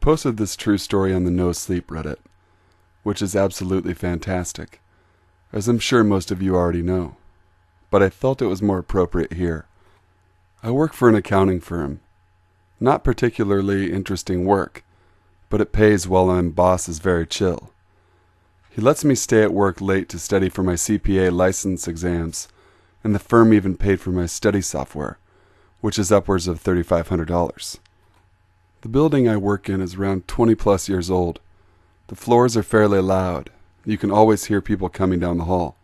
posted this true story on the No Sleep Reddit, which is absolutely fantastic, as I'm sure most of you already know, but I felt it was more appropriate here. I work for an accounting firm. Not particularly interesting work, but it pays well and my boss is very chill. He lets me stay at work late to study for my CPA license exams, and the firm even paid for my study software, which is upwards of $3,500. The building I work in is around 20 plus years old. The floors are fairly loud. You can always hear people coming down the hall,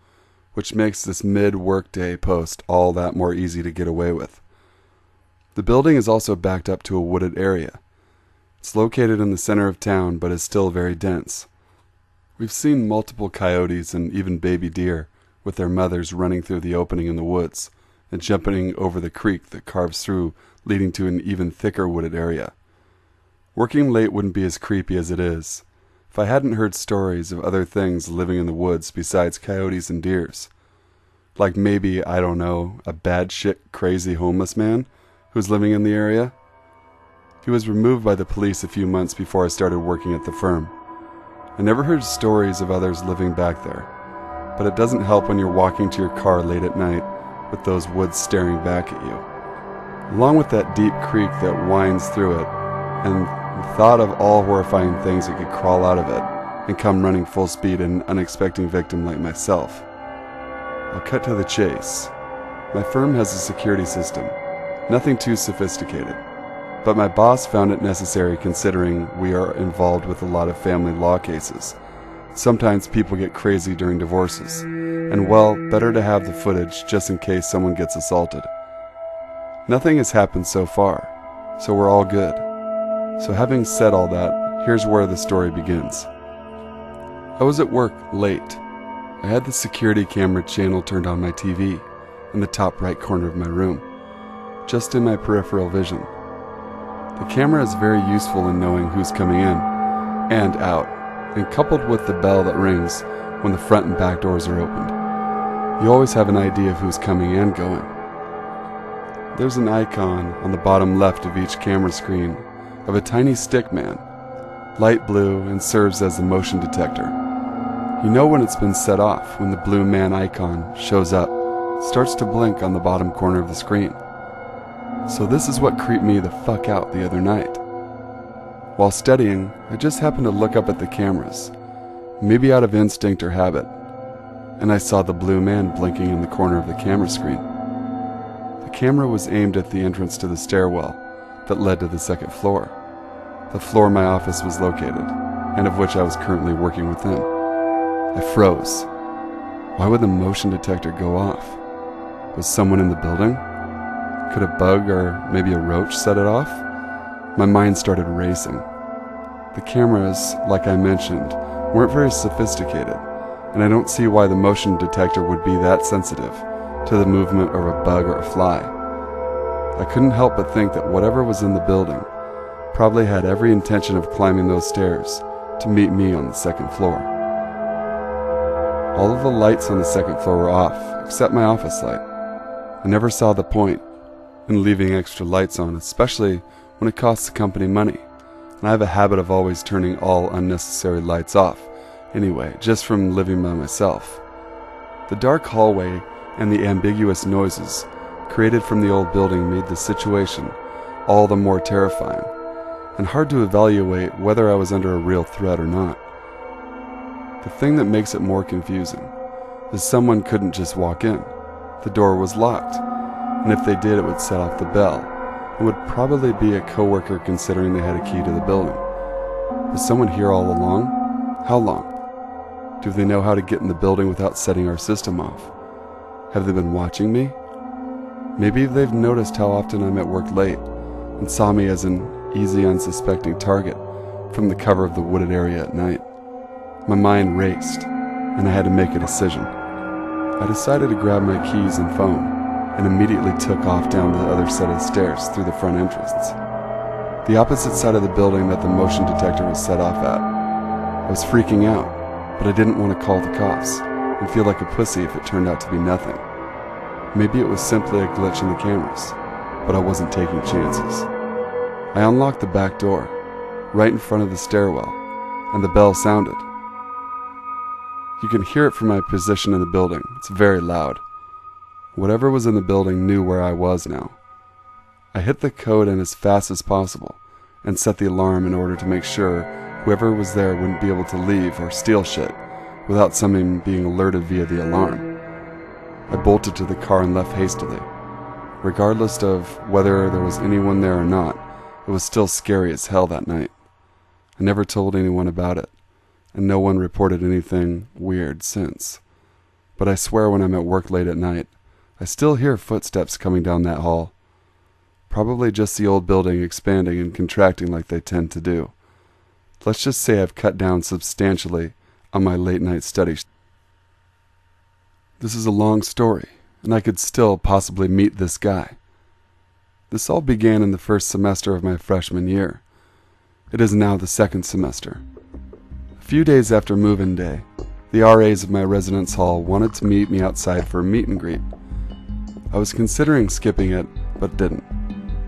which makes this mid-workday post all that more easy to get away with. The building is also backed up to a wooded area. It's located in the center of town, but is still very dense. We've seen multiple coyotes and even baby deer with their mothers running through the opening in the woods and jumping over the creek that carves through, leading to an even thicker wooded area. Working late wouldn't be as creepy as it is if I hadn't heard stories of other things living in the woods besides coyotes and deers. Like maybe, I don't know, a bad shit crazy homeless man who's living in the area. He was removed by the police a few months before I started working at the firm. I never heard stories of others living back there, but it doesn't help when you're walking to your car late at night with those woods staring back at you. Along with that deep creek that winds through it, and the thought of all horrifying things that could crawl out of it and come running full speed at an unexpected victim like myself. I'll cut to the chase. My firm has a security system, nothing too sophisticated, but my boss found it necessary considering we are involved with a lot of family law cases. Sometimes people get crazy during divorces, and well, better to have the footage just in case someone gets assaulted. Nothing has happened so far, so we're all good. So having said all that, here's where the story begins. I was at work late. I had the security camera channel turned on my TV in the top right corner of my room, just in my peripheral vision. The camera is very useful in knowing who's coming in and out, and coupled with the bell that rings when the front and back doors are opened, you always have an idea of who's coming and going. There's an icon on the bottom left of each camera screen of a tiny stick man, light blue, and serves as a motion detector. You know when it's been set off when the blue man icon shows up, starts to blink on the bottom corner of the screen. So this is what creeped me the fuck out the other night. While studying, I just happened to look up at the cameras, maybe out of instinct or habit, and I saw the blue man blinking in the corner of the camera screen. The camera was aimed at the entrance to the stairwell that led to the second floor, the floor my office was located, and of which I was currently working within. I froze. Why would the motion detector go off? Was someone in the building? Could a bug or maybe a roach set it off? My mind started racing. The cameras, like I mentioned, weren't very sophisticated, and I don't see why the motion detector would be that sensitive to the movement of a bug or a fly. I couldn't help but think that whatever was in the building probably had every intention of climbing those stairs to meet me on the second floor. All of the lights on the second floor were off, except my office light. I never saw the point in leaving extra lights on, especially when it costs the company money, and I have a habit of always turning all unnecessary lights off, anyway, just from living by myself. The dark hallway and the ambiguous noises created from the old building made the situation all the more terrifying, and hard to evaluate whether I was under a real threat or not. The thing that makes it more confusing is someone couldn't just walk in. The door was locked, and if they did, it would set off the bell. It would probably be a coworker considering they had a key to the building. Was someone here all along? How long? Do they know how to get in the building without setting our system off? Have they been watching me? Maybe they've noticed how often I'm at work late and saw me as an easy, unsuspecting target from the cover of the wooded area at night. My mind raced, and I had to make a decision. I decided to grab my keys and phone, and immediately took off down the other side of the stairs through the front entrance, the opposite side of the building that the motion detector was set off at. I was freaking out, but I didn't want to call the cops and feel like a pussy if it turned out to be nothing. Maybe it was simply a glitch in the cameras, but I wasn't taking chances. I unlocked the back door, right in front of the stairwell, and the bell sounded. You can hear it from my position in the building. It's very loud. Whatever was in the building knew where I was now. I hit the code in as fast as possible and set the alarm in order to make sure whoever was there wouldn't be able to leave or steal shit without someone being alerted via the alarm. I bolted to the car and left hastily. Regardless of whether there was anyone there or not, it was still scary as hell that night. I never told anyone about it, and no one reported anything weird since. But I swear when I'm at work late at night, I still hear footsteps coming down that hall. Probably just the old building expanding and contracting like they tend to do. Let's just say I've cut down substantially on my late night study. This is a long story, and I could still possibly meet this guy. This all began in the first semester of my freshman year. It is now the second semester. A few days after move-in day, the RAs of my residence hall wanted to meet me outside for a meet and greet. I was considering skipping it, but didn't.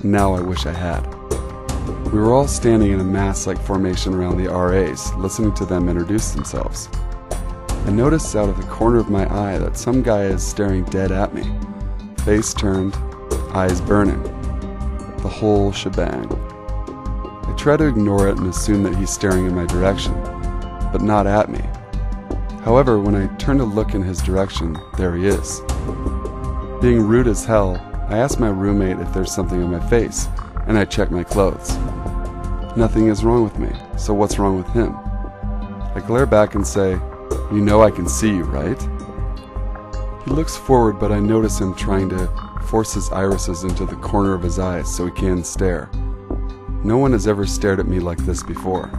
Now I wish I had. We were all standing in a mass-like formation around the RAs, listening to them introduce themselves. I noticed out of the corner of my eye that some guy is staring dead at me. Face turned, eyes burning. The whole shebang. I try to ignore it and assume that he's staring in my direction, but not at me. However, when I turn to look in his direction, there he is. Being rude as hell, I ask my roommate if there's something on my face, and I check my clothes. Nothing is wrong with me, so what's wrong with him? I glare back and say, "You know I can see you, right?" He looks forward, but I notice him trying to force his irises into the corner of his eyes so he can stare. No one has ever stared at me like this before.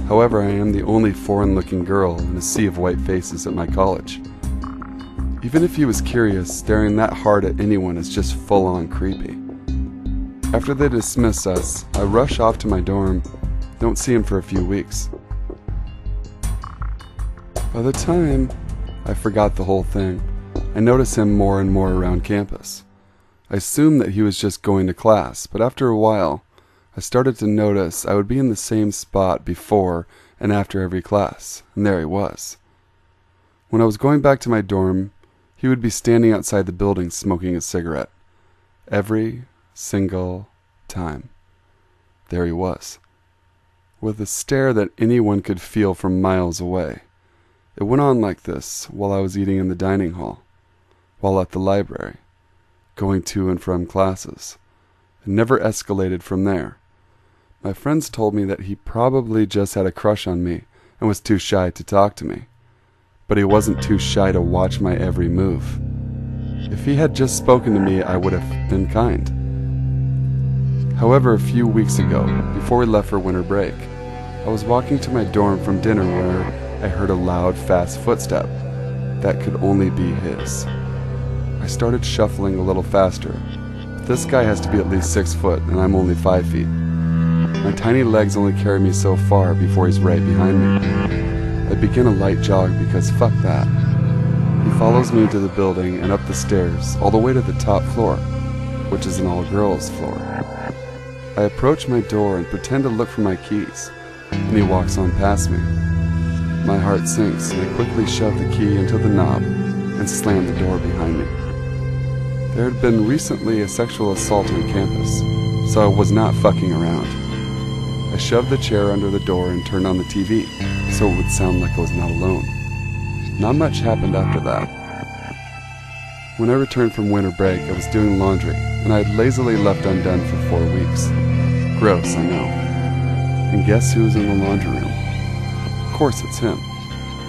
However, I am the only foreign-looking girl in a sea of white faces at my college. Even if he was curious, staring that hard at anyone is just full-on creepy. After they dismiss us, I rush off to my dorm, don't see him for a few weeks. By the time I forgot the whole thing, I notice him more and more around campus. I assumed that he was just going to class, but after a while, I started to notice I would be in the same spot before and after every class, and there he was. When I was going back to my dorm, he would be standing outside the building smoking a cigarette. Every single time. There he was, with a stare that anyone could feel from miles away. It went on like this while I was eating in the dining hall, while at the library, going to and from classes. It never escalated from there. My friends told me that he probably just had a crush on me and was too shy to talk to me. But he wasn't too shy to watch my every move. If he had just spoken to me, I would have been kind. However, a few weeks ago, before we left for winter break, I was walking to my dorm from dinner where I heard a loud, fast footstep that could only be his. I started shuffling a little faster. This guy has to be at least 6 foot, and I'm only 5 feet. My tiny legs only carry me so far before he's right behind me. I begin a light jog because fuck that. He follows me into the building and up the stairs, all the way to the top floor, which is an all-girls floor. I approach my door and pretend to look for my keys, and he walks on past me. My heart sinks, and I quickly shove the key into the knob and slam the door behind me. There had been recently a sexual assault on campus, so I was not fucking around. I shoved the chair under the door and turned on the TV, so it would sound like I was not alone. Not much happened after that. When I returned from winter break, I was doing laundry, and I had lazily left undone for 4 weeks. Gross, I know. And guess who's in the laundry room? Of course it's him.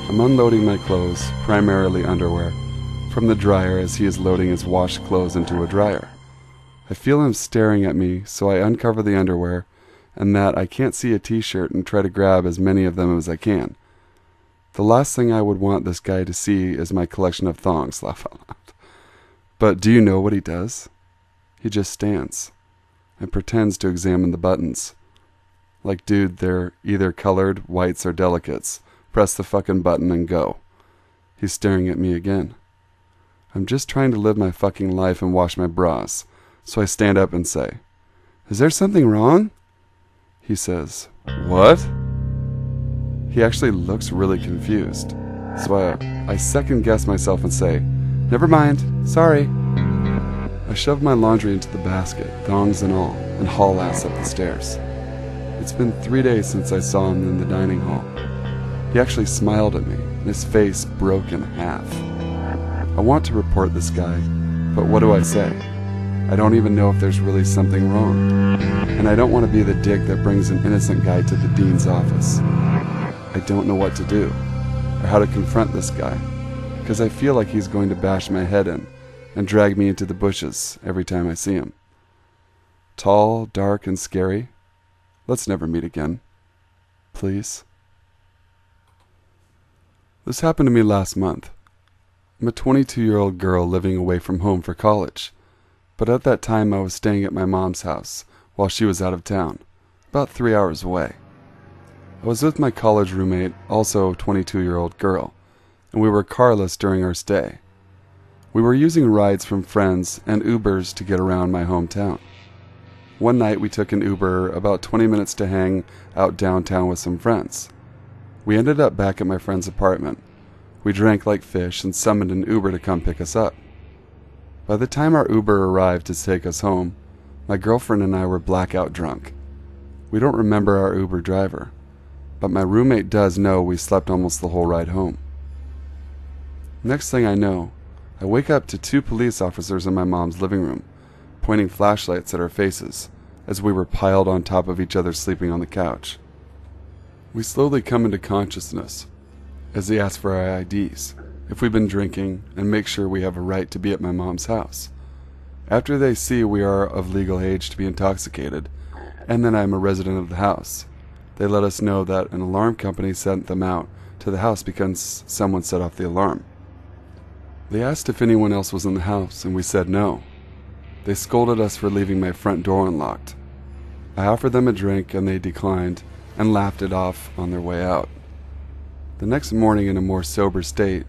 I'm unloading my clothes, primarily underwear, from the dryer as he is loading his washed clothes into a dryer. I feel him staring at me, so I uncover the underwear, and that I can't see a t-shirt and try to grab as many of them as I can. The last thing I would want this guy to see is my collection of thongs, laugh out loud. But do you know what he does? He just stands and pretends to examine the buttons. Like, dude, they're either colored, whites, or delicates. Press the fucking button and go. He's staring at me again. I'm just trying to live my fucking life and wash my bras, so I stand up and say, "Is there something wrong?" He says, What? He actually looks really confused, so I second-guess myself and say, "Never mind, sorry." I shove my laundry into the basket, thongs and all, and haul ass up the stairs. It's been 3 days since I saw him in the dining hall. He actually smiled at me, and his face broke in half. I want to report this guy, but what do I say? I don't even know if there's really something wrong, and I don't want to be the dick that brings an innocent guy to the dean's office. I don't know what to do, or how to confront this guy, because I feel like he's going to bash my head in and drag me into the bushes every time I see him. Tall, dark, and scary. Let's never meet again. Please. This happened to me last month. I'm a 22-year-old girl living away from home for college, but at that time I was staying at my mom's house while she was out of town, about 3 hours away. I was with my college roommate, also a 22-year-old girl, and we were carless during our stay. We were using rides from friends and Ubers to get around my hometown. One night we took an Uber about 20 minutes to hang out downtown with some friends. We ended up back at my friend's apartment. We drank like fish and summoned an Uber to come pick us up. By the time our Uber arrived to take us home, my girlfriend and I were blackout drunk. We don't remember our Uber driver, but my roommate does know we slept almost the whole ride home. Next thing I know, I wake up to 2 police officers in my mom's living room, pointing flashlights at our faces as we were piled on top of each other sleeping on the couch. We slowly come into consciousness as they ask for our IDs, if we've been drinking, and make sure we have a right to be at my mom's house. After they see we are of legal age to be intoxicated, and that I am a resident of the house, they let us know that an alarm company sent them out to the house because someone set off the alarm. They asked if anyone else was in the house, and we said no. They scolded us for leaving my front door unlocked. I offered them a drink, and they declined and laughed it off on their way out. The next morning, in a more sober state,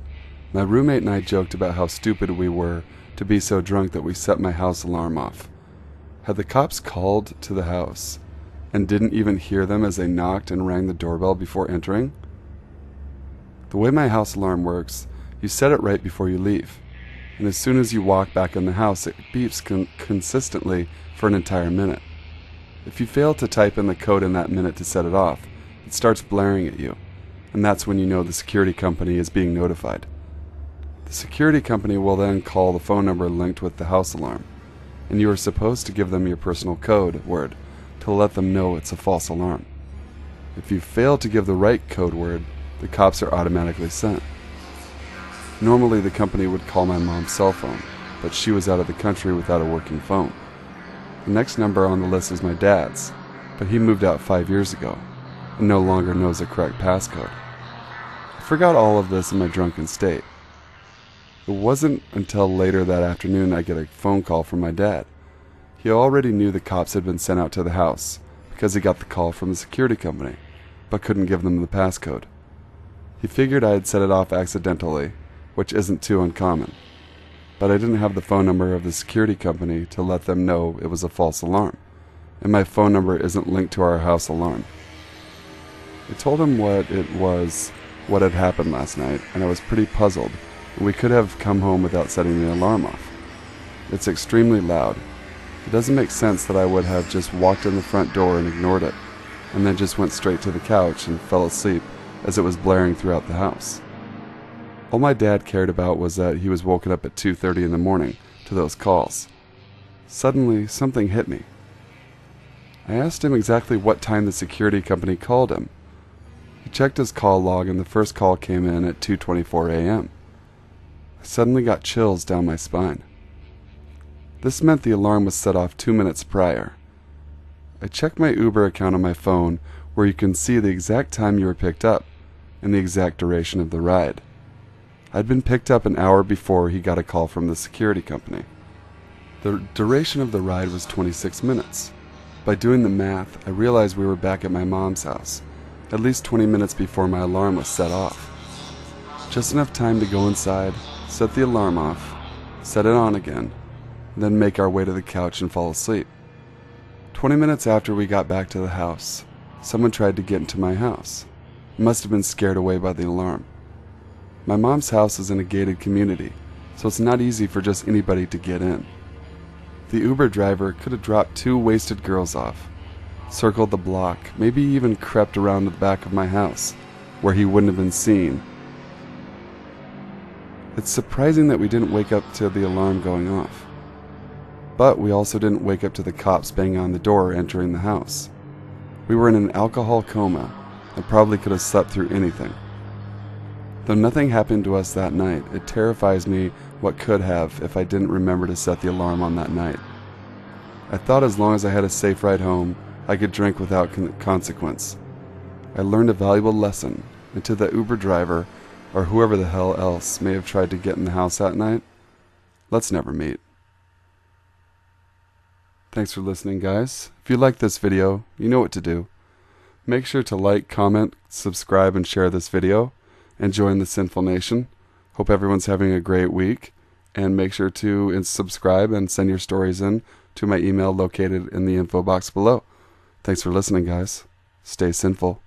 my roommate and I joked about how stupid we were to be so drunk that we set my house alarm off. Had the cops called to the house and didn't even hear them as they knocked and rang the doorbell before entering? The way my house alarm works, you set it right before you leave, and as soon as you walk back in the house, it beeps consistently for an entire minute. If you fail to type in the code in that minute to set it off, it starts blaring at you, and that's when you know the security company is being notified. The security company will then call the phone number linked with the house alarm, and you are supposed to give them your personal code word to let them know it's a false alarm. If you fail to give the right code word, the cops are automatically sent. Normally the company would call my mom's cell phone, but she was out of the country without a working phone. The next number on the list is my dad's, but he moved out 5 years ago and no longer knows the correct passcode. I forgot all of this in my drunken state. It wasn't until later that afternoon I get a phone call from my dad. He already knew the cops had been sent out to the house because he got the call from the security company, but couldn't give them the passcode. He figured I had set it off accidentally, which isn't too uncommon, but I didn't have the phone number of the security company to let them know it was a false alarm, and my phone number isn't linked to our house alarm. I told him what had happened last night, and I was pretty puzzled, and we could have come home without setting the alarm off. It's extremely loud. It doesn't make sense that I would have just walked in the front door and ignored it, and then just went straight to the couch and fell asleep as it was blaring throughout the house. All my dad cared about was that he was woken up at 2:30 in the morning to those calls. Suddenly, something hit me. I asked him exactly what time the security company called him. He checked his call log, and the first call came in at 2:24 a.m. I suddenly got chills down my spine. This meant the alarm was set off 2 minutes prior. I checked my Uber account on my phone, where you can see the exact time you were picked up and the exact duration of the ride. I'd been picked up an hour before he got a call from the security company. The duration of the ride was 26 minutes. By doing the math, I realized we were back at my mom's house, at least 20 minutes before my alarm was set off. Just enough time to go inside, set the alarm off, set it on again, and then make our way to the couch and fall asleep. 20 minutes after we got back to the house, Someone tried to get into my house. Must have been scared away by the alarm. My mom's house is in a gated community, so it's not easy for just anybody to get in. The Uber driver could have dropped 2 wasted girls off, circled the block, maybe even crept around to the back of my house, where he wouldn't have been seen. It's surprising that we didn't wake up to the alarm going off. But we also didn't wake up to the cops banging on the door entering the house. We were in an alcohol coma and probably could have slept through anything. Though nothing happened to us that night, it terrifies me what could have if I didn't remember to set the alarm on that night. I thought as long as I had a safe ride home, I could drink without consequence. I learned a valuable lesson, and to the Uber driver, or whoever the hell else may have tried to get in the house that night, let's never meet. Thanks for listening, guys. If you like this video, you know what to do. Make sure to like, comment, subscribe, and share this video, and join the Sinful Nation. Hope everyone's having a great week, and make sure to subscribe and send your stories in to my email located in the info box below. Thanks for listening, guys. Stay sinful.